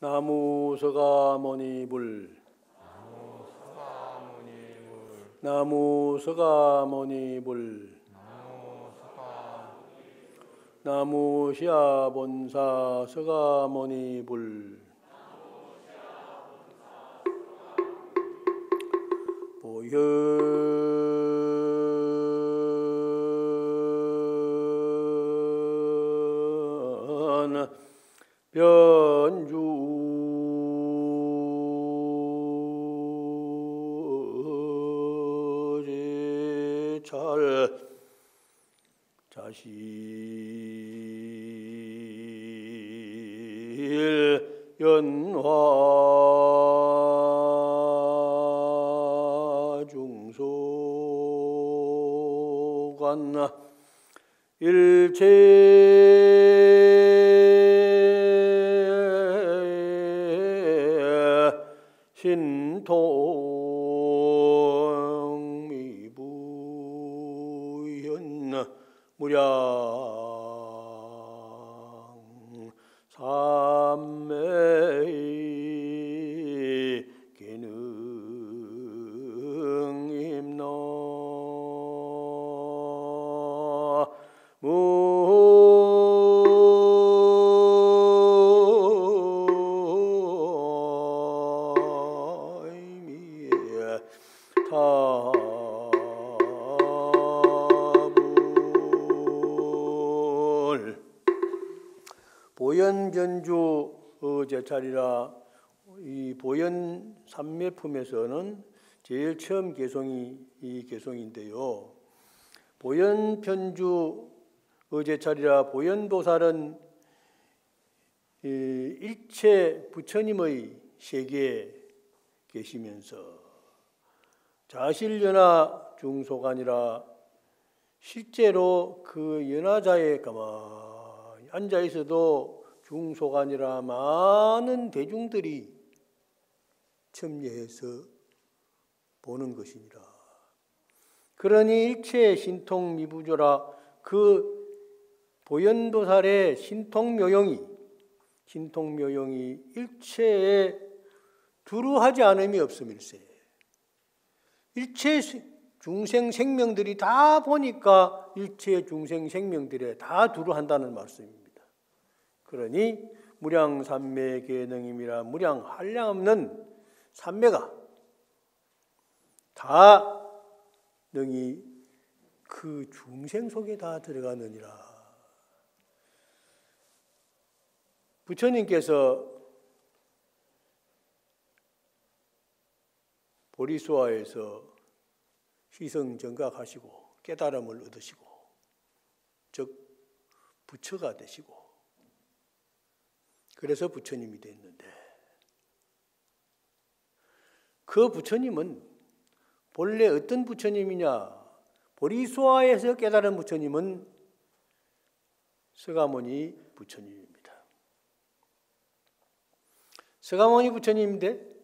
나무 서가모니불 나무 서가모니불 나무 시아본사 서가모니불 보현 변주 제찰 자실 연화 중소관 일체 신통 미부현 무량 삼매의 기능 임너 무의미에 타불 보현변주 제찰이라. 이 보현 삼매품에서는 제일 처음 개송이 이 개송인데요. 보현변주 제찰이라 보현보살은 일체 부처님의 세계에 계시면서 자실연화 중소관이라 실제로 그 연화자에 가만히 앉아 있어도 중소관이라 많은 대중들이 첨예해서 보는 것이니라. 그러니 일체 신통미부조라. 그 보현보살의 신통묘용이 일체에 두루하지 않음이 없음일세. 일체 중생 생명들이 다 보니까 일체 중생 생명들에 다 두루한다는 말씀입니다. 그러니 무량삼매 계능임이라. 무량 한량없는 삼매가 다 능히 그 중생 속에 다 들어가느니라. 부처님께서 보리수화에서 희성정각하시고 깨달음을 얻으시고 즉 부처가 되시고 그래서 부처님이 됐는데, 그 부처님은 본래 어떤 부처님이냐? 보리수화에서 깨달은 부처님은 서가모니 부처님입니다. 서가모니 부처님인데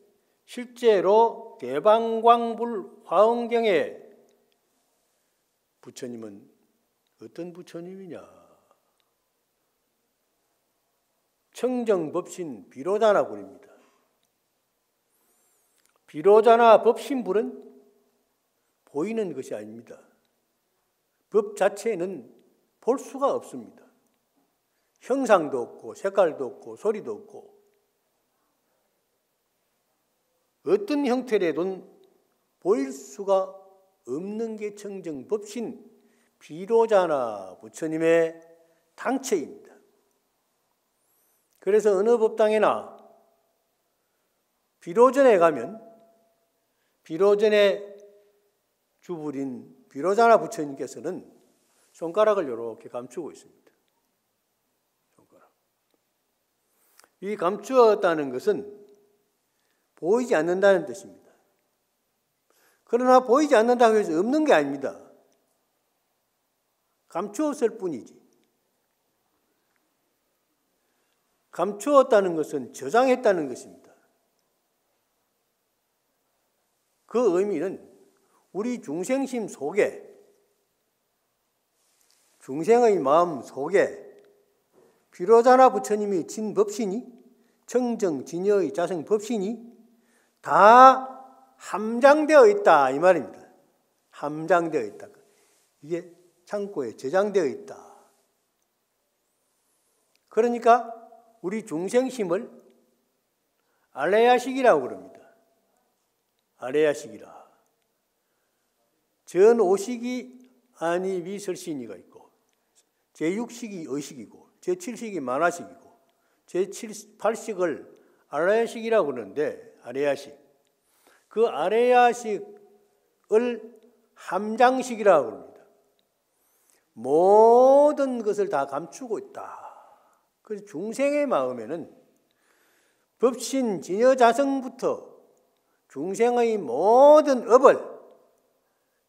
실제로 대방광불 화엄경에 부처님은 어떤 부처님이냐? 청정법신 비로자나불입니다. 비로자나 법신불은 보이는 것이 아닙니다. 법 자체는 볼 수가 없습니다. 형상도 없고 색깔도 없고 소리도 없고 어떤 형태라도 보일 수가 없는 게 청정법신 비로자나 부처님의 당체입니다. 그래서 어느 법당에나 비로전에 가면 비로전의 주불인 비로자나 부처님께서는 손가락을 이렇게 감추고 있습니다. 손가락. 이 감추었다는 것은 보이지 않는다는 뜻입니다. 그러나 보이지 않는다고 해서 없는 게 아닙니다. 감추었을 뿐이지. 감추었다는 것은 저장했다는 것입니다. 그 의미는 우리 중생심 속에, 중생의 마음 속에 비로자나 부처님이 진 법신이 청정, 진여의 자성, 법신이 다 함장되어 있다 이 말입니다. 함장되어 있다. 이게 창고에 저장되어 있다. 그러니까 우리 중생심을 알레야식이라고 그럽니다. 알레야식이라. 전5식이 아니 미설신이가 있고, 제6식이 의식이고, 제7식이 만화식이고, 제8식을 알레야식이라고 그러는데, 알레야식. 그 알레야식을 함장식이라고 합니다. 모든 것을 다 감추고 있다. 그래서 중생의 마음에는 법신, 진여, 자성부터 중생의 모든 업을,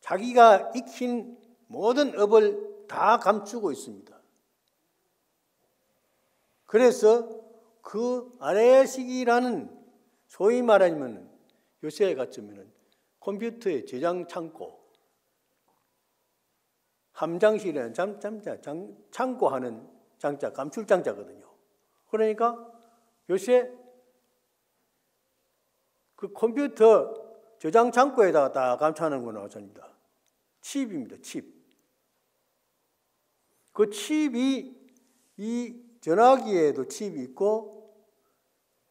자기가 익힌 모든 업을 다 감추고 있습니다. 그래서 그 알레야식이라는 소위 말하면 요새 같으면 컴퓨터의 저장 창고, 함장실이라는 창고하는 장자, 감출 장자거든요. 그러니까 요새 그 컴퓨터 저장 창고에다가 다 감춰놓은 거 나왔습니다. 칩입니다. 칩. 그 칩이 이 전화기에도 칩이 있고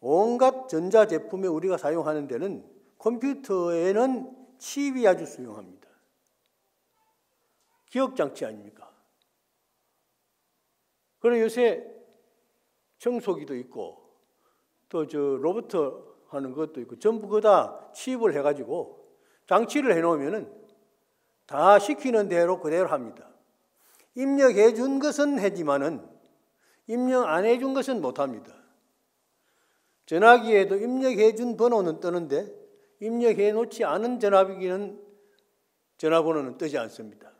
온갖 전자제품에 우리가 사용하는 데는 컴퓨터에는 칩이 아주 수용합니다. 기억장치 아닙니까? 그리고 요새 청소기도 있고 또 저 로봇 하는 것도 있고 전부 그거 다 칩을 해가지고 장치를 해놓으면은 다 시키는 대로 그대로 합니다. 입력해 준 것은 하지만은 입력 안 해준 것은 못합니다. 전화기에도 입력해 준 번호는 뜨는데 입력해 놓지 않은 전화기는 전화번호는 뜨지 않습니다.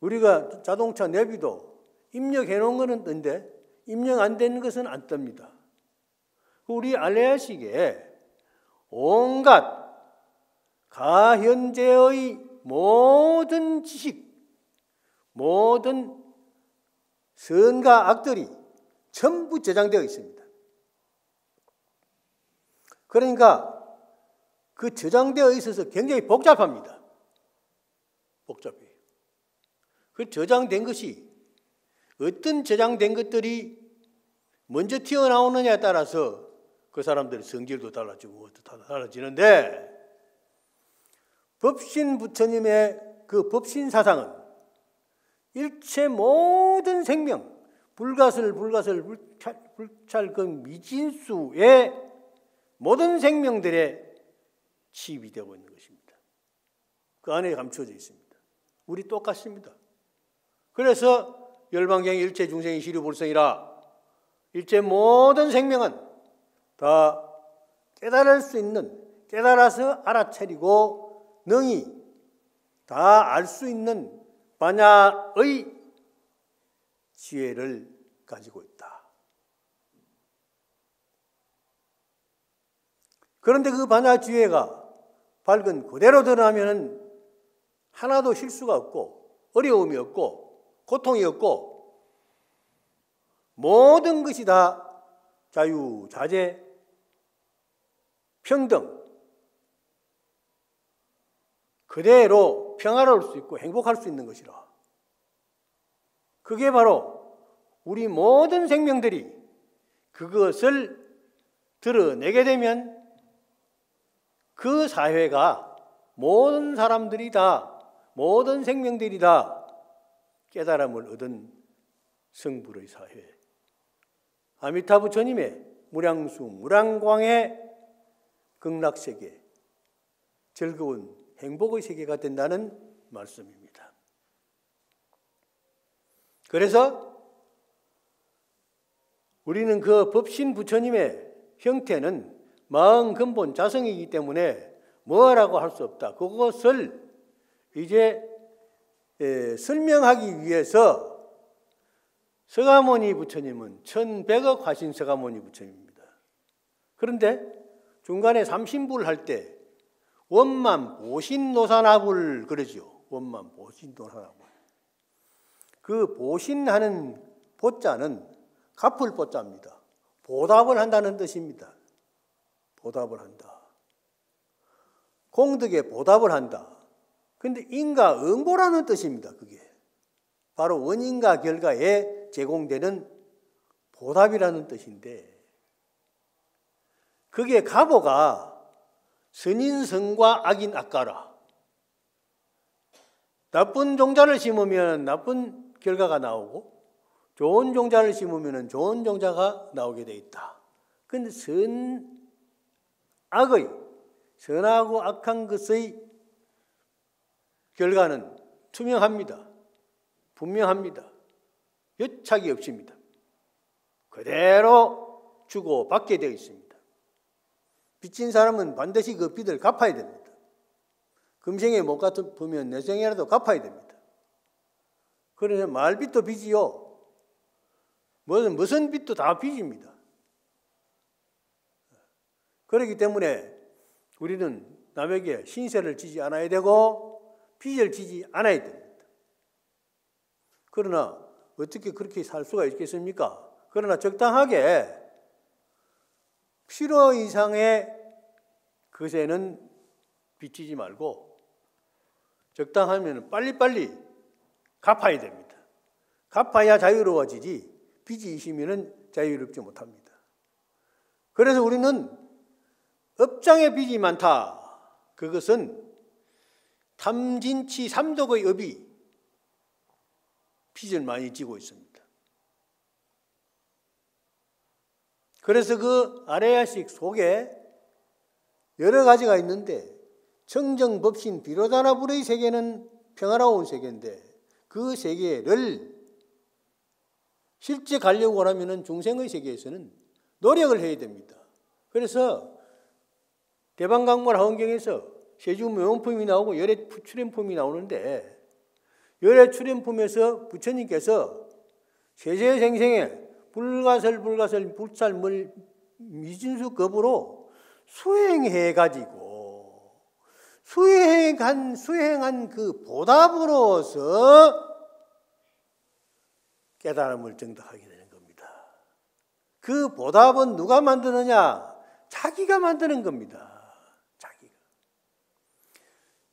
우리가 자동차 내비도 입력해 놓은 것은 뜬데 입력 안 된 것은 안 뜹니다. 우리 알레야식에 온갖 가현재의 모든 지식, 모든 선과 악들이 전부 저장되어 있습니다. 그러니까 그 저장되어 있어서 굉장히 복잡합니다. 복잡해요. 그 저장된 것이 어떤 저장된 것들이 먼저 튀어나오느냐에 따라서 그 사람들의 성질도 달라지고 달라지는데 법신 부처님의 그 법신 사상은 일체 모든 생명, 불가설 불찰 그 미진수의 모든 생명들의 칩이 되고 있는 것입니다. 그 안에 감춰져 있습니다. 우리 똑같습니다. 그래서 열반경 일체 중생이 시류불성이라 일체 모든 생명은 다 깨달을 수 있는, 깨달아서 알아차리고 능히 다 알 수 있는 반야의 지혜를 가지고 있다. 그런데 그 반야 지혜가 밝은 그대로 드러나면 하나도 실수가 없고 어려움이 없고 고통이 없고 모든 것이 다 자유, 자재, 평등, 그대로 평화로울 수 있고 행복할 수 있는 것이라. 그게 바로 우리 모든 생명들이 그것을 드러내게 되면 그 사회가 모든 사람들이 다, 모든 생명들이 다 깨달음을 얻은 성불의 사회, 아미타 부처님의 무량수, 무량광의 극락세계, 즐거운 행복의 세계가 된다는 말씀입니다. 그래서 우리는 그 법신 부처님의 형태는 마음 근본 자성이기 때문에 뭐라고 할 수 없다. 그것을 이제 설명하기 위해서 서가모니 부처님은 1100억 하신 서가모니 부처님입니다. 그런데 중간에 삼신부를 할 때 원만 보신노사나불 그러죠. 원만 보신노사나불. 그 보신하는 보자는 갚을 보자입니다. 보답을 한다는 뜻입니다. 보답을 한다. 공덕에 보답을 한다. 근데 인과응보라는 뜻입니다. 그게 바로 원인과 결과에 제공되는 보답이라는 뜻인데, 그게 가보가 선인성과 악인 악가라. 나쁜 종자를 심으면 나쁜 결과가 나오고 좋은 종자를 심으면 좋은 종자가 나오게 돼 있다. 그런데 선하고 악한 것의 결과는 투명합니다. 분명합니다. 여착이 없습니다. 그대로 주고 받게 되어 있습니다. 빚진 사람은 반드시 그 빚을 갚아야 됩니다. 금생에 못 갚으면 내생에라도 갚아야 됩니다. 그러나 말빚도 빚이요. 무슨 빚도 다 빚입니다. 그렇기 때문에 우리는 남에게 신세를 지지 않아야 되고 빚을 지지 않아야 됩니다. 그러나 어떻게 그렇게 살 수가 있겠습니까? 그러나 적당하게 필요 이상의 것에는 빚지지 말고 적당하면 빨리빨리 갚아야 됩니다. 갚아야 자유로워지지 빚이 있으면 자유롭지 못합니다. 그래서 우리는 업장에 빚이 많다. 그것은 탐진치 삼독의 업이 빚을 많이 지고 있습니다. 그래서 그 아레야식 속에 여러 가지가 있는데 청정법신 비로자나불의 세계는 평화로운 세계인데 그 세계를 실제 가려고 하면 중생의 세계에서는 노력을 해야 됩니다. 그래서 대방강물 하원경에서 세주 명품이 나오고 열애 출연품이 나오는데 열애 출연품에서 부처님께서 세세생생에 불가설 불찰물 미진수 겁으로 수행해가지고 수행한 그 보답으로서 깨달음을 정득하게 되는 겁니다. 그 보답은 누가 만드느냐? 자기가 만드는 겁니다. 자기가.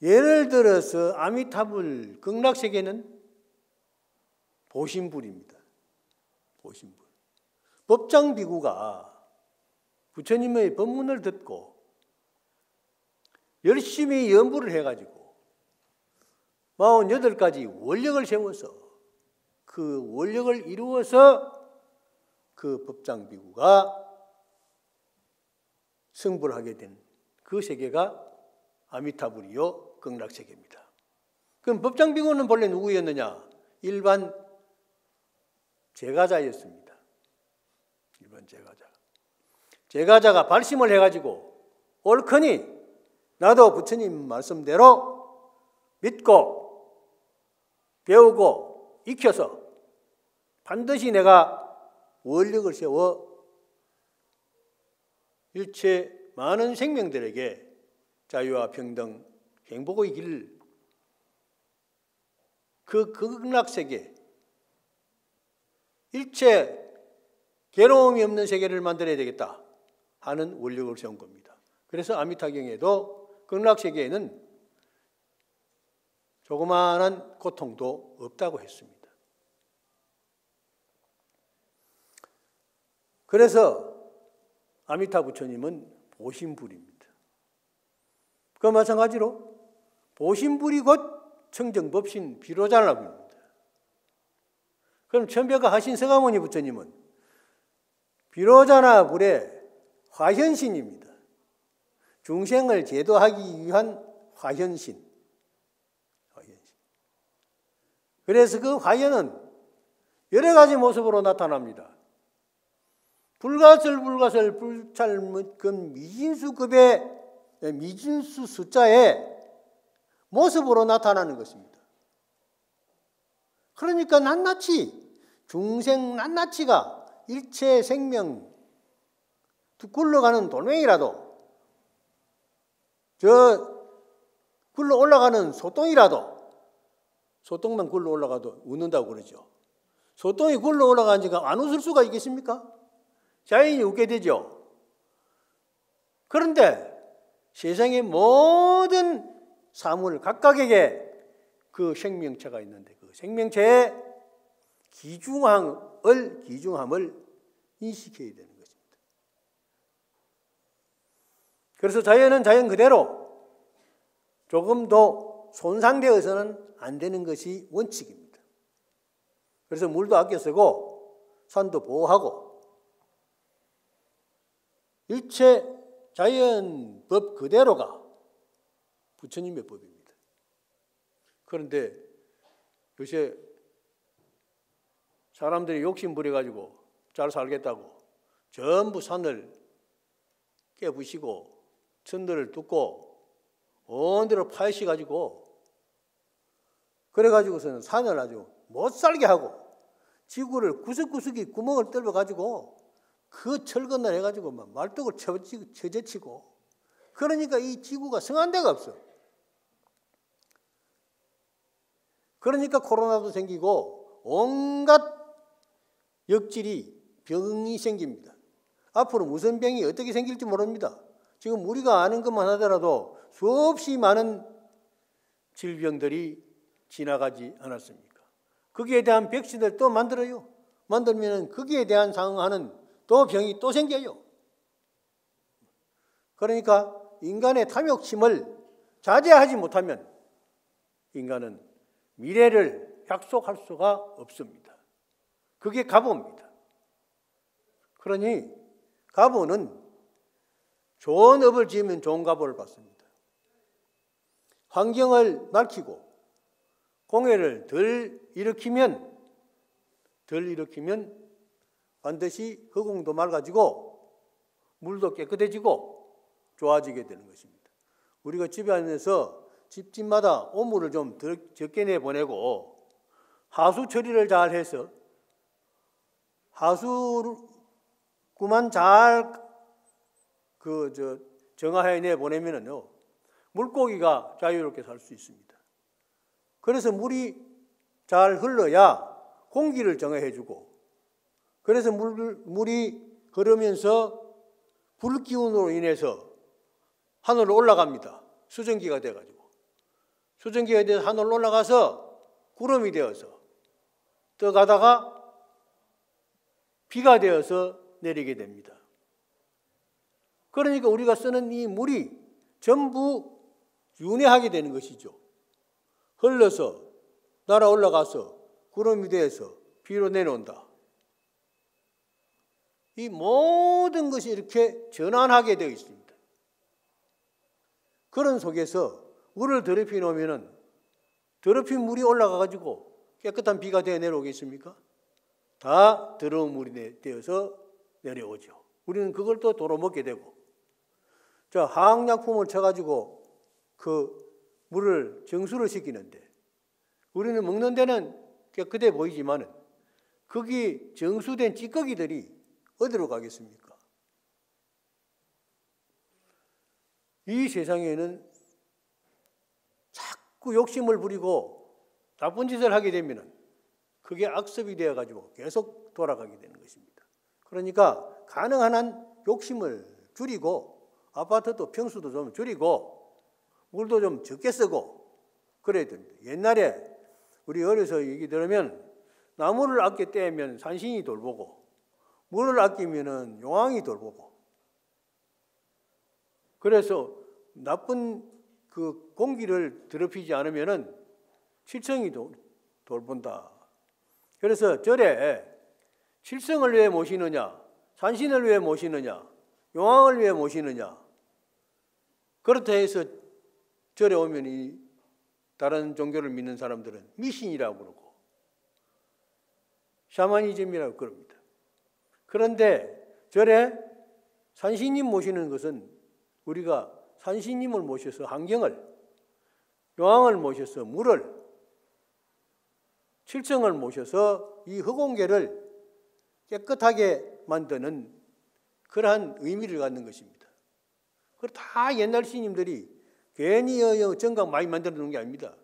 예를 들어서 아미타불 극락세계는 보신불입니다. 보신불. 법장비구가 부처님의 법문을 듣고 열심히 연구를 해가지고 48가지 원력을 세워서 그 원력을 이루어서 그 법장비구가 승부를 하게 된 그 세계가 아미타불이요 극락세계입니다. 그럼 법장비구는 본래 누구였느냐? 일반 제가자였습니다. 일반 제가자. 제가자가 발심을 해가지고 옳거니 나도 부처님 말씀대로 믿고 배우고 익혀서 반드시 내가 원력을 세워 일체 많은 생명들에게 자유와 평등, 행복의 길, 그 극락세계, 일체 괴로움이 없는 세계를 만들어야 되겠다 하는 원력을 세운 겁니다. 그래서 아미타경에도 극락세계에는 조그마한 고통도 없다고 했습니다. 그래서 아미타 부처님은 보신불입니다. 그 마찬가지로 보신불이 곧 청정법신 비로자나불입니다. 그럼 천벽가 하신 서가모니 부처님은 비로자나불의 화현신입니다. 중생을 제도하기 위한 화현신. 그래서 그 화현은 여러 가지 모습으로 나타납니다. 불가설 불찰금 미진수급의 미진수 숫자의 모습으로 나타나는 것입니다. 그러니까 낱낱이 중생 낱낱이가 일체 생명 굴러가는 돌멩이라도 저 굴러 올라가는 소똥이라도 소똥만 굴러 올라가도 웃는다고 그러죠. 소똥이 굴러 올라가니까 안 웃을 수가 있겠습니까? 자연이 웃게 되죠. 그런데 세상의 모든 사물 각각에게 그 생명체가 있는데 그 생명체의 기중함을 인식해야 되는 것입니다. 그래서 자연은 자연 그대로 조금도 손상되어서는 안 되는 것이 원칙입니다. 그래서 물도 아껴 쓰고 산도 보호하고 일체 자연법 그대로가 부처님의 법입니다. 그런데 요새 사람들이 욕심 부려가지고 잘 살겠다고 전부 산을 깨부시고 천들을 뚫고 온 데로 파헤쳐가지고 그래가지고서는 산을 아주 못 살게 하고 지구를 구석구석에 구멍을 뚫어가지고 그 철근을 해가지고 막 말뚝을 쳐제치고 그러니까 이 지구가 성한 데가 없어. 그러니까 코로나도 생기고 온갖 역질이 병이 생깁니다. 앞으로 무슨 병이 어떻게 생길지 모릅니다. 지금 우리가 아는 것만 하더라도 수없이 많은 질병들이 지나가지 않았습니까? 거기에 대한 백신을 또 만들어요. 만들면 거기에 대한 상응하는 또 병이 또 생겨요. 그러니까 인간의 탐욕심을 자제하지 못하면 인간은 미래를 약속할 수가 없습니다. 그게 가보입니다. 그러니 가보는 좋은 업을 지으면 좋은 가보를 받습니다. 환경을 밝히고 공해를 덜 일으키면 반드시 허공도 맑아지고 물도 깨끗해지고 좋아지게 되는 것입니다. 우리가 집에 안에서 집마다 오물을 좀 적게 내보내고 하수 처리를 잘 해서 하수구만 잘 정화해 내보내면은요 물고기가 자유롭게 살 수 있습니다. 그래서 물이 잘 흘러야 공기를 정화해주고 그래서 물이 흐르면서 불기운으로 인해서 하늘로 올라갑니다. 수증기가 돼가지고 수증기가 돼서 하늘로 올라가서 구름이 되어서 떠가다가 비가 되어서 내리게 됩니다. 그러니까 우리가 쓰는 이 물이 전부 윤회하게 되는 것이죠. 흘러서 날아 올라가서 구름이 되어서 비로 내려온다. 이 모든 것이 이렇게 전환하게 되어 있습니다. 그런 속에서 물을 더럽혀 놓으면 더럽힌 물이 올라가가지고 깨끗한 비가 되어 내려오겠습니까? 다 더러운 물이 되어서 내려오죠. 우리는 그걸 또 도로 먹게 되고 화학약품을 쳐가지고 그 물을 정수를 시키는데 우리는 먹는 데는 깨끗해 보이지만 거기 정수된 찌꺼기들이 어디로 가겠습니까? 이 세상에는 자꾸 욕심을 부리고 나쁜 짓을 하게 되면 그게 악습이 되어가지고 계속 돌아가게 되는 것입니다. 그러니까 가능한 한 욕심을 줄이고 아파트도 평수도 좀 줄이고 물도 좀 적게 쓰고 그래야 됩니다. 옛날에 우리 어려서 얘기 들으면 나무를 아껴 떼면 산신이 돌보고 물을 아끼면은 용왕이 돌보고 그래서 나쁜 그 공기를 더럽히지 않으면은 칠성이 돌본다. 그래서 절에 칠성을 왜 모시느냐, 산신을 왜 모시느냐, 용왕을 왜 모시느냐. 그렇다 해서 절에 오면 이 다른 종교를 믿는 사람들은 미신이라고 그러고 샤머니즘이라고 그럽니다. 그런데 절에 산신님 모시는 것은 우리가 산신님을 모셔서 환경을, 용왕을 모셔서 물을, 칠성을 모셔서 이 허공계를 깨끗하게 만드는 그러한 의미를 갖는 것입니다. 그걸 다 옛날 스님들이 괜히 정각 많이 만들어 놓은 게 아닙니다.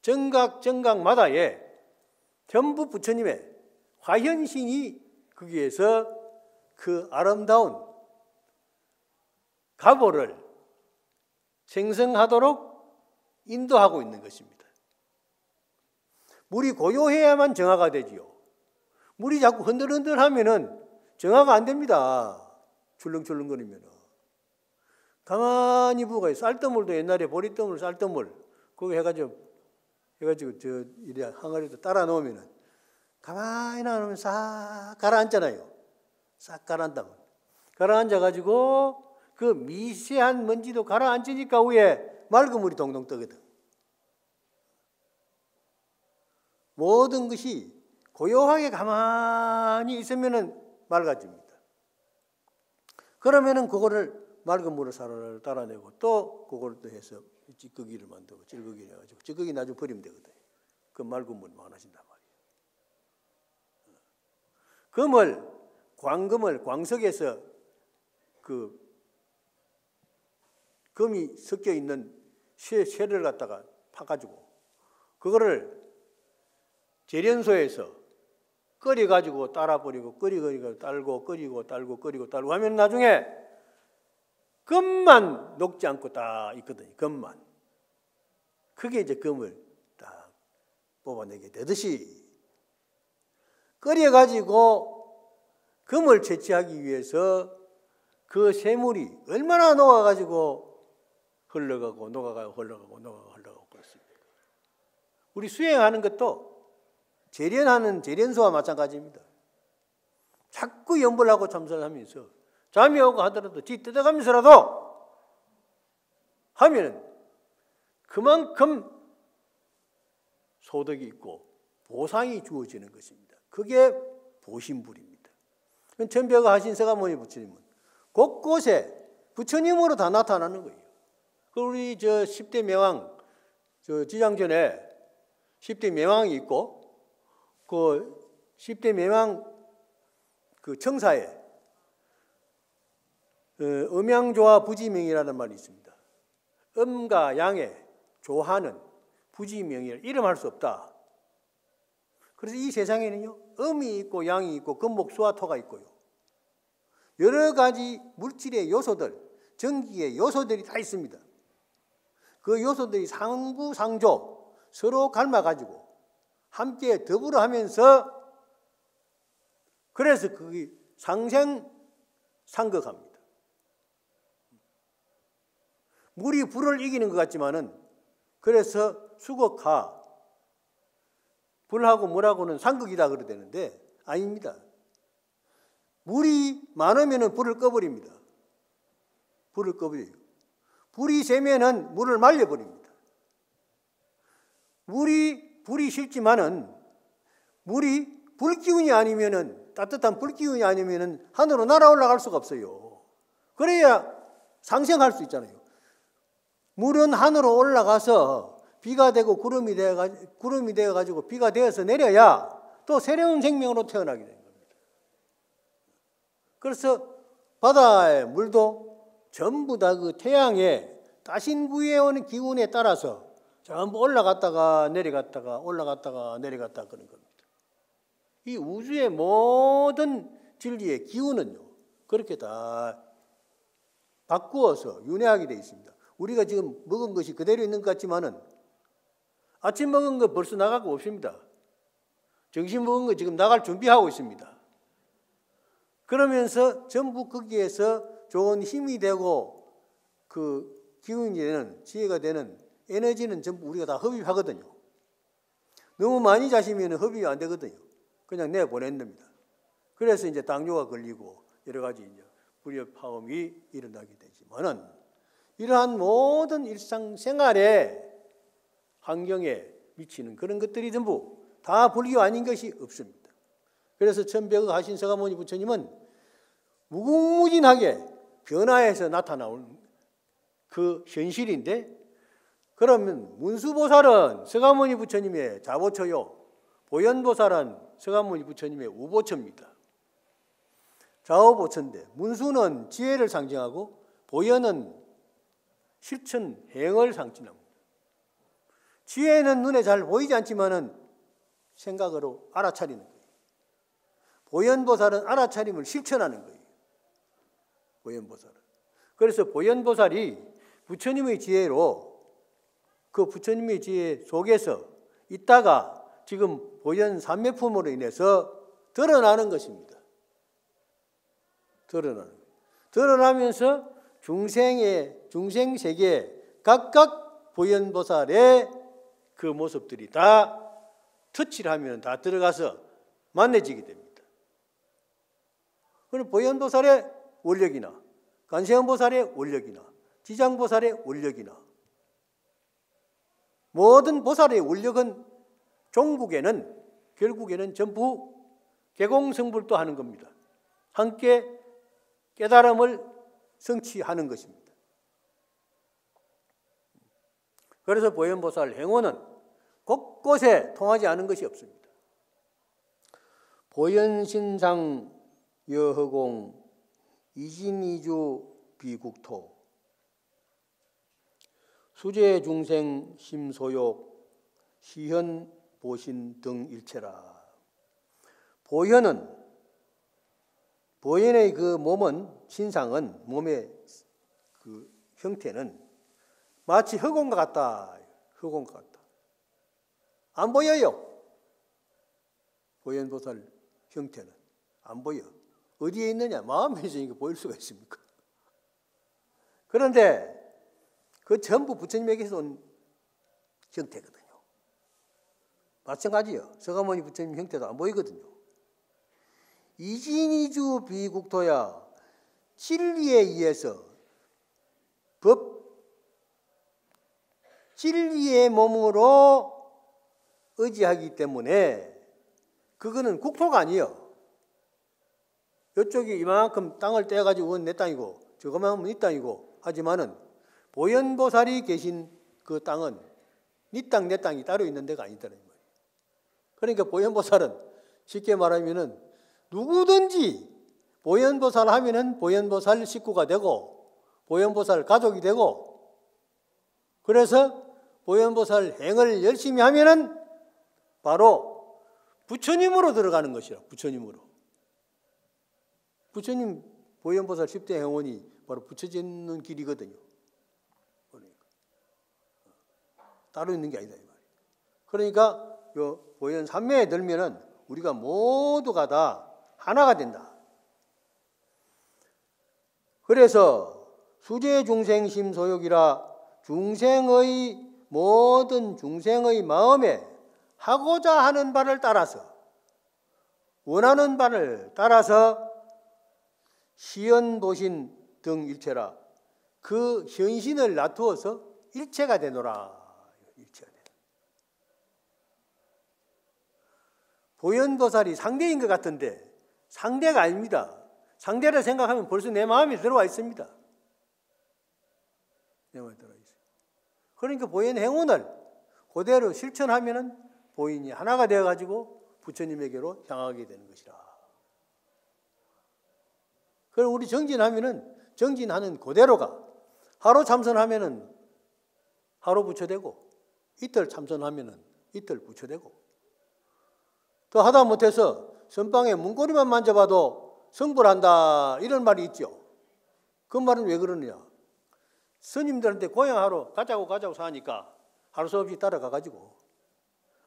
정각마다에 전부 부처님의 화현신이 거기에서 그 아름다운 가보를 생성하도록 인도하고 있는 것입니다. 물이 고요해야만 정화가 되지요. 물이 자꾸 흔들흔들하면은 정화가 안 됩니다. 출렁출렁거리면은. 가만히 부어가요. 쌀뜨물도 옛날에 보리뜨물, 쌀뜨물 그거 해가지고 저 이래 항아리도 따라 놓으면은 가만히 놔놓으면 싹 가라앉잖아요. 싹 가라앉다고. 가라앉아가지고 그 미세한 먼지도 가라앉으니까 위에 맑은 물이 동동 뜨거든. 모든 것이 고요하게 가만히 있으면은 맑아집니다. 그러면은 그거를 맑은 물을 사르르 따라내고 또 그걸 또 해서 찌꺼기를 만들고 찔꺼기를 해가지고 찌꺼기 나중에 버리면 되거든. 그 맑은 물이 많아진단 말이에요. 광금을 광석에서 그 금이 섞여 있는 쇠를 갖다가 파가지고 그거를 재련소에서 끓여가지고 따라버리고 끓이고 딸고 끓이고 딸고 끓이고 딸고 하면 나중에 금만 녹지 않고 딱 있거든요. 금만. 그게 이제 금을 딱 뽑아내게 되듯이 끓여가지고 금을 채취하기 위해서 그 쇠물이 얼마나 녹아가지고 흘러가고 녹아가고 흘러가고 녹아가고 흘러가고 그렇습니다. 우리 수행하는 것도 재련하는 재련소와 마찬가지입니다. 자꾸 염불하고 참선을 하면서 잠이 오고 하더라도 지 뜯어가면서라도 하면은 그만큼 소득이 있고 보상이 주어지는 것입니다. 그게 보신불입니다. 천벽을 하신 서가모니 부처님은 곳곳에 부처님으로 다 나타나는 거예요. 우리 저 10대 매왕 저 지장전에 10대 매왕이 있고 그 10대 매왕 그 청사에 음양조화 부지명이라는 말이 있습니다. 음과 양의 조화는 부지명이라 이름할 수 없다. 그래서 이 세상에는요 음이 있고 양이 있고 금목 수화 토가 있고요 여러 가지 물질의 요소들 전기의 요소들이 다 있습니다. 그 요소들이 상부상조 서로 닮아가지고 함께 더불어 하면서 그래서 그게 상생상극합니다. 물이 불을 이기는 것 같지만은 그래서 수극하 불하고 물하고는 상극이다 그러대는데 아닙니다. 물이 많으면은 불을 꺼버립니다. 불을 꺼버려요. 불이 세면은 물을 말려버립니다. 불이 싫지만은 물이 불기운이 아니면은 따뜻한 불기운이 아니면은 하늘로 날아 올라갈 수가 없어요. 그래야 상생할 수 있잖아요. 물은 하늘로 올라가서 비가 되고 구름이 되어가지고 비가 되어서 내려야 또 새로운 생명으로 태어나게 되는 겁니다. 그래서 바다의 물도 전부 다 그 태양의 따신부에 오는 기운에 따라서 전부 올라갔다가 내려갔다가 올라갔다가 내려갔다가 그런 겁니다. 이 우주의 모든 진리의 기운은요 그렇게 다 바꾸어서 윤회하게 되어 있습니다. 우리가 지금 먹은 것이 그대로 있는 것 같지만은 아침 먹은 거 벌써 나가고 없습니다. 점심 먹은 거 지금 나갈 준비하고 있습니다. 그러면서 전부 거기에서 좋은 힘이 되고 그 기운이 되는 지혜가 되는 에너지는 전부 우리가 다 흡입하거든요. 너무 많이 자시면 흡입이 안 되거든요. 그냥 내보내는 겁니다. 그래서 이제 당뇨가 걸리고 여러 가지 이제 불협화음이 일어나게 되지만은 이러한 모든 일상생활의 환경에 미치는 그런 것들이 전부 다 불교 아닌 것이 없습니다. 그래서 천벽의 하신 서가모니 부처님은 무궁무진하게 변화해서 나타나온 그 현실인데 그러면 문수보살은 서가모니 부처님의 자보처요 보현보살은 서가모니 부처님의 우보처입니다. 좌우보처인데 문수는 지혜를 상징하고 보현은 실천 행을 상징합니다. 지혜는 눈에 잘 보이지 않지만은 생각으로 알아차리는 거예요. 보현보살은 알아차림을 실천하는 거예요. 보현보살은. 그래서 보현보살이 부처님의 지혜로 그 부처님의 지혜 속에서 있다가 지금 보현 삼매품으로 인해서 드러나는 것입니다. 드러나면서 중생 세계 각각 보현보살의 그 모습들이 다 터치를 하면 다 들어가서 만나지게 됩니다. 그럼 보현보살의 원력이나 관세음보살의 원력이나 지장보살의 원력이나 모든 보살의 원력은 종국에는 결국에는 전부 개공성불도 하는 겁니다. 함께 깨달음을 성취하는 것입니다. 그래서 보현보살 행원은 곳곳에 통하지 않은 것이 없습니다. 보현신상 여허공 이진이주 비국토 수제중생 심소욕 시현 보신 등 일체라. 보현의 그 몸은, 신상은, 몸의 그 형태는 마치 흑공과 같다. 흑공과 같다. 안 보여요. 보현보살 형태는 안 보여. 어디에 있느냐? 마음에 있으니까 보일 수가 있습니까? 그런데 그 전부 부처님에게서 온 형태거든요. 마찬가지요. 서가모니 부처님 형태도 안 보이거든요. 이진이주 비국토야. 진리에 의해서 진리의 몸으로 의지하기 때문에 그거는 국토가 아니에요. 이쪽이 이만큼 땅을 떼가지고 내 땅이고 저거만 하면 네 땅이고 하지만은 보현보살이 계신 그 땅은 네 땅, 내 땅이 따로 있는 데가 아니다는 거예요. 그러니까 보현보살은 쉽게 말하면은 누구든지 보현보살 하면은 보현보살 식구가 되고 보현보살 가족이 되고 그래서 보현보살 행을 열심히 하면은 바로 부처님으로 들어가는 것이라. 부처님으로. 부처님 보현보살 10대 행원이 바로 부처짓는 길이거든요. 그러니까. 따로 있는 게 아니다 이 말이에요. 그러니까 요 보현 삼매에 들면은 우리가 모두가 다 하나가 된다. 그래서 수제 중생 심소욕이라 모든 중생의 마음에 하고자 하는 바를 따라서 원하는 바를 따라서 시연보신 등 일체라. 그 현신을 놔두어서 일체가 되노라. 일체가 되노라. 보현보살이 상대인 것 같은데 상대가 아닙니다. 상대를 생각하면 벌써 내 마음에 들어와 있습니다. 내 마음에 들어와 있어요. 그러니까 보현 행운을 그대로 실천하면은 보인이 하나가 되어가지고 부처님에게로 향하게 되는 것이라. 그럼 우리 정진하면은 정진하는 그대로가 하루 참선하면은 하루 부처되고 이틀 참선하면은 이틀 부처되고 또 하다 못해서 선방에 문고리만 만져봐도 성불한다 이런 말이 있죠. 그 말은 왜 그러느냐? 스님들한테 고향하러 가자고 하니까 할 수 없이 따라가가지고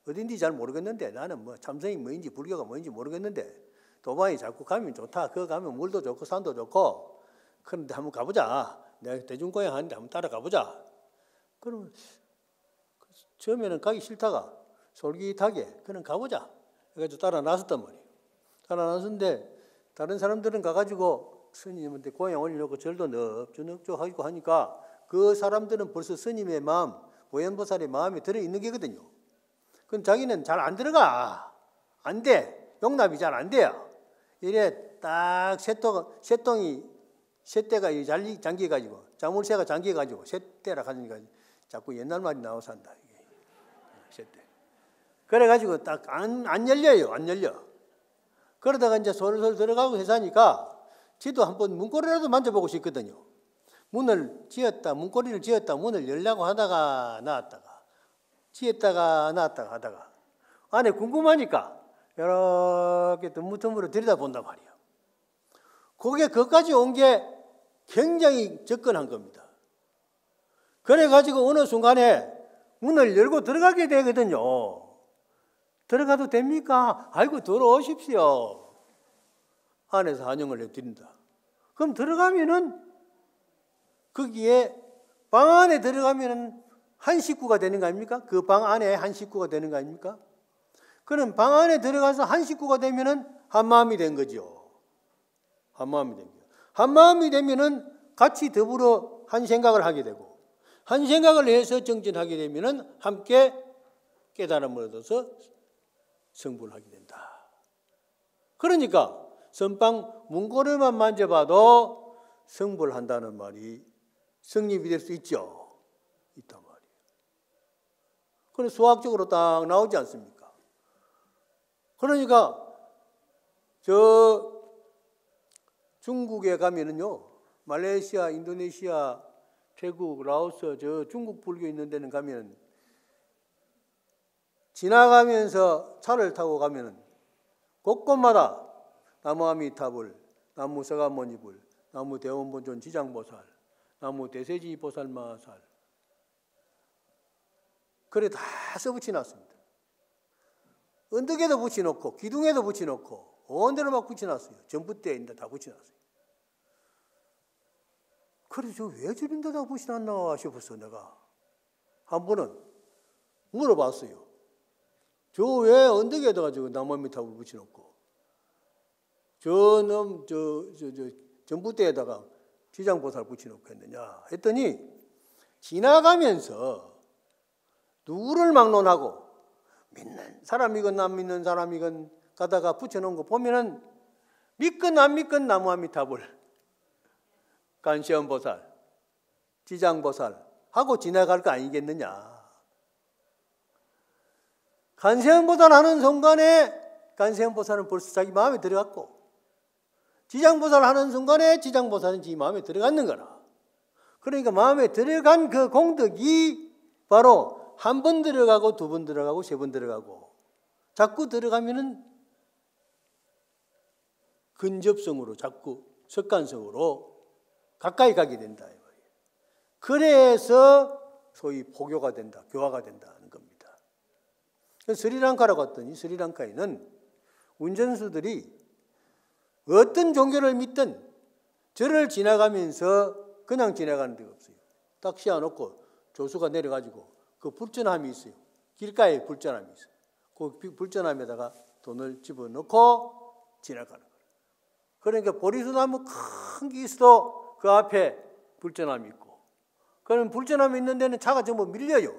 어딘지 잘 모르겠는데 나는 뭐 참선이 뭐인지 불교가 뭐인지 모르겠는데 도반이 자꾸 가면 좋다. 그거 가면 물도 좋고 산도 좋고 그런데 한번 가보자. 내가 대중고향 하는데 한번 따라가보자. 그러면 처음에는 가기 싫다가 솔깃하게 그냥 가보자. 그래가지고 따라 나섰단 말이에요. 따라 나섰는데 다른 사람들은 가가지고 스님한테 고향 올리려고 절도 넙죽넙죽 하고 하니까 그 사람들은 벌써 스님의 마음, 보현보살의 마음에 들어있는 게거든요. 그럼 자기는 잘 안 들어가. 안 돼. 용납이 잘 안 돼요. 이래 딱 셋대가 잠겨가지고 자물쇠가 잠겨가지고 셋대라 하니까 자꾸 옛날 말이 나와서 한다. 이게. 셋대. 그래가지고 딱 안 열려요. 안 열려. 그러다가 이제 솔솔 들어가고 해사니까 지도 한번 문고리라도 만져보고 싶거든요. 문고리를 지었다 문을 열려고 하다가 나왔다가 지었다가 나왔다가 하다가 안에 궁금하니까 이렇게 드문드문으로 들여다본단 말이에요. 그게 거기까지 온 게 굉장히 접근한 겁니다. 그래가지고 어느 순간에 문을 열고 들어가게 되거든요. 들어가도 됩니까? 아이고 들어오십시오. 안에서 환영을 해드린다. 그럼 들어가면은 거기에 방 안에 들어가면은 한 식구가 되는 거 아닙니까? 그 방 안에 한 식구가 되는 거 아닙니까? 그럼 방 안에 들어가서 한 식구가 되면은 한 마음이 된 거죠. 한 마음이 된 거죠. 한 마음이 되면은 같이 더불어 한 생각을 하게 되고, 한 생각을 해서 정진하게 되면은 함께 깨달음을 얻어서 성불을 하게 된다. 그러니까 선방 문고리만 만져봐도 성불을 한다는 말이 성립이 될 수 있죠. 있단 말이에요. 그래서 수학적으로 딱 나오지 않습니까? 그러니까 저 중국에 가면은요, 말레이시아, 인도네시아, 태국, 라오스, 저 중국 불교 있는 데는 가면 지나가면서 차를 타고 가면은 곳곳마다 나무 아미타불, 나무 서가모니불, 나무 대원본존 지장보살, 나무 대세지 보살마살, 그래 다 써붙여놨습니다. 언덕에도 붙여놓고 기둥에도 붙여놓고 온 데로 막 붙여놨어요. 전봇대인데 다 붙여놨어요. 그래서 왜 저런 데다 붙여놨나 싶었어. 내가 한 번은 물어봤어요. 저 왜 언덕에다가 저 나무 밑탑을 붙여놓고 저놈 전봇대에다가 지장보살 붙여놓고 했느냐 했더니, 지나가면서 누구를 막론하고 믿는 사람이건 안 믿는 사람이건 가다가 붙여놓은 거 보면은 믿건 안 믿건 나무 아미타불, 간시엄보살, 지장보살 하고 지나갈 거 아니겠느냐. 간세음보살 하는 순간에 간세음보살은 벌써 자기 마음에 들어갔고, 지장보살 하는 순간에 지장보살은 지 마음에 들어갔는 거라. 그러니까 마음에 들어간 그 공덕이 바로 한 번 들어가고 두 번 들어가고 세 번 들어가고 자꾸 들어가면은 근접성으로 자꾸 석간성으로 가까이 가게 된다. 그래서 소위 포교가 된다, 교화가 된다는 겁니다. 스리랑카로 갔더니 스리랑카에는 운전수들이 어떤 종교를 믿든 저를 지나가면서 그냥 지나가는 데가 없어요. 딱 씌워놓고 조수가 내려가지고 그 불전함이 있어요. 길가에 불전함이 있어요. 그 불전함에다가 돈을 집어넣고 지나가는 거예요. 그러니까 보리수나무 큰 게 있어도 그 앞에 불전함이 있고, 그러면 불전함이 있는 데는 차가 전부 밀려요.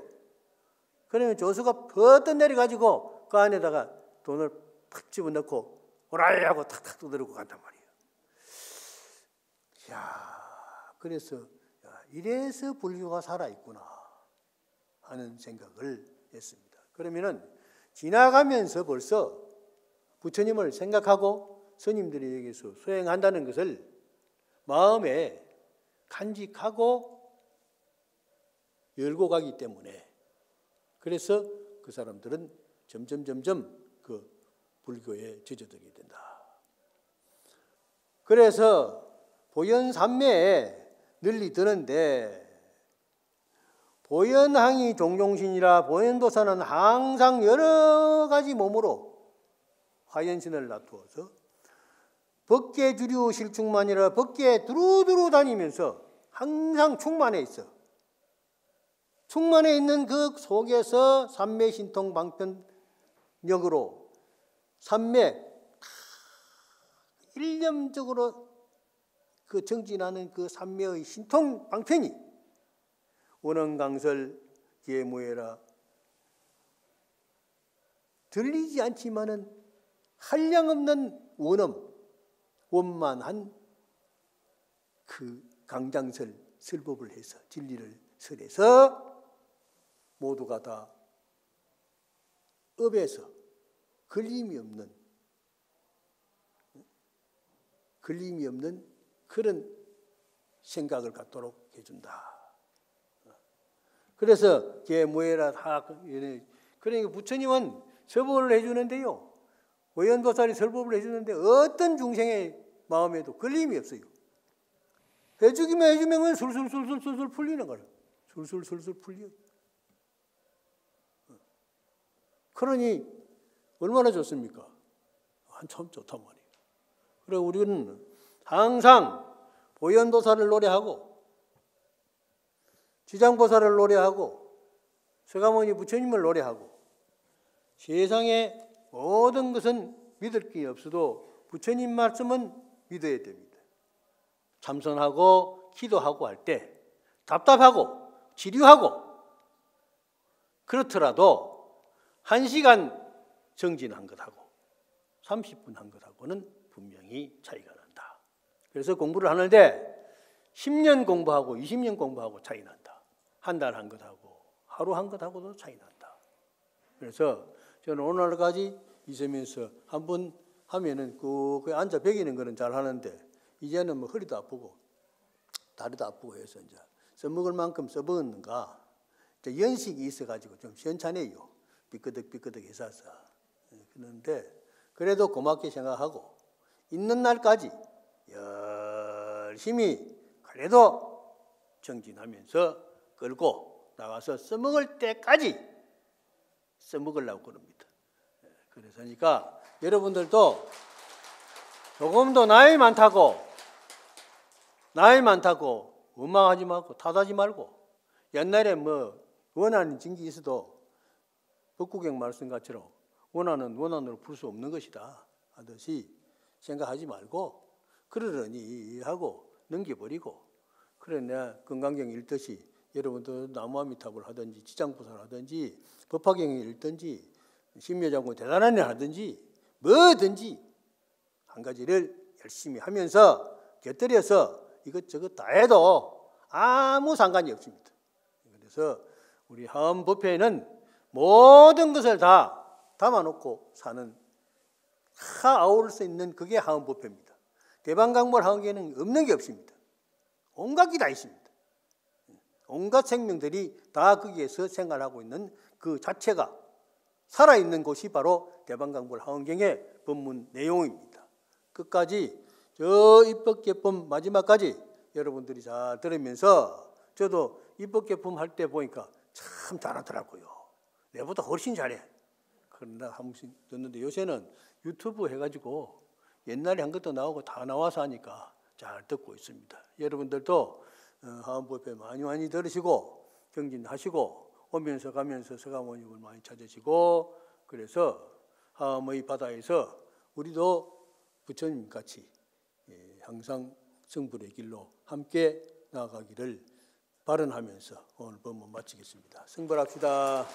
그러면 조수가 버뜩 내려가지고 그 안에다가 돈을 탁 집어넣고 오라이 하고 탁탁 두드리고 간단 말이에요. 이야, 그래서 이래서 불교가 살아있구나 하는 생각을 했습니다. 그러면은 지나가면서 벌써 부처님을 생각하고 스님들이 여기서 수행한다는 것을 마음에 간직하고 열고 가기 때문에, 그래서 그 사람들은 점점 그 불교에 젖어들게 된다. 그래서 보현삼매에 널리 드는데, 보현항이 종종신이라 보현도사는 항상 여러 가지 몸으로 화연신을 놔두어서 법계 주류 실충만이라 법계에 두루두루 다니면서 항상 충만해 있어. 충만해 있는 그 속에서 삼매신통 방편력으로 삼매 일념적으로 그 정진하는 그 삼매의 신통 방편이 원언강설 예무해라 들리지 않지만은 한량없는 원만한 그 강장설 설법을 해서 진리를 설해서 모두가 다 업에서 걸림이 없는 그런 생각을 갖도록 해준다. 그래서 계무해라 다, 그러니까 부처님은 설법을 해주는데요, 보현보살이 설법을 해주는데 어떤 중생의 마음에도 걸림이 없어요. 해주면 술술 풀리는 거예요. 술술 풀려요. 그러니 얼마나 좋습니까? 참 좋단 말이에요. 그래 우리는 항상 보현보살을 노래하고 지장보살을 노래하고 서가모니 부처님을 노래하고 세상에 모든 것은 믿을 게 없어도 부처님 말씀은 믿어야 됩니다. 참선하고 기도하고 할 때 답답하고 지루하고 그렇더라도 1시간 정진한 것하고 30분 한 것하고는 분명히 차이가 난다. 그래서 공부를 하는데 10년 공부하고 20년 공부하고 차이 난다. 한 달 한 것하고 하루 한 것하고도 차이 난다. 그래서 저는 오늘까지 있으면서 한 번 하면은 그 앉아 배기는 거는 잘 하는데 이제는 뭐 허리도 아프고 다리도 아프고 해서 이제 써먹을 만큼 써먹었는가 연식이 있어가지고 좀 시원찮아요. 삐끄덕 해서서. 그런데 그래도 고맙게 생각하고 있는 날까지 열심히 그래도 정진하면서 끌고 나가서 써먹을 때까지 써먹으려고 그럽니다. 그러니까 여러분들도 조금도 나이 많다고 원망하지 말고 탓하지 말고 옛날에 뭐 원하는 징기 있어도 법구경 말씀같처럼 원하는 원한으로 풀 수 없는 것이다 하듯이 생각하지 말고 그러려니 하고 넘겨버리고 그래 내가 건강경 읽듯이 여러분도 나무아미탑을 하든지 지장보살 하든지 법화경을 읽든지 심려장군 대단한 일 하든지 뭐든지 한 가지를 열심히 하면서 곁들여서 이것저것 다 해도 아무 상관이 없습니다. 그래서 우리 하엄법회는 모든 것을 다 담아놓고 사는 다 아우를 수 있는 그게 하엄법회입니다. 대방강몰 하엄계는 없는 게 없습니다. 온갖 게 다 있습니다. 온갖 생명들이 다 거기에서 생활하고 있는 그 자체가 살아있는 곳이 바로 대방강몰 하엄경의 법문 내용입니다. 끝까지 저 입법개품 마지막까지 여러분들이 잘 들으면서 저도 입법개품 할 때 보니까 참 잘하더라고요. 내보다 훨씬 잘해. 그런다 한 번씩 듣는데 요새는 유튜브 해가지고 옛날에 한 것도 나오고 다 나와서 하니까 잘 듣고 있습니다. 여러분들도 하엄법회 많이 들으시고 정진하시고 오면서 가면서 서가모님을 많이 찾으시고 그래서 하엄의 바다에서 우리도 부처님 같이 항상 성불의 길로 함께 나아가기를 발언하면서 오늘 법문 마치겠습니다. 성불합시다.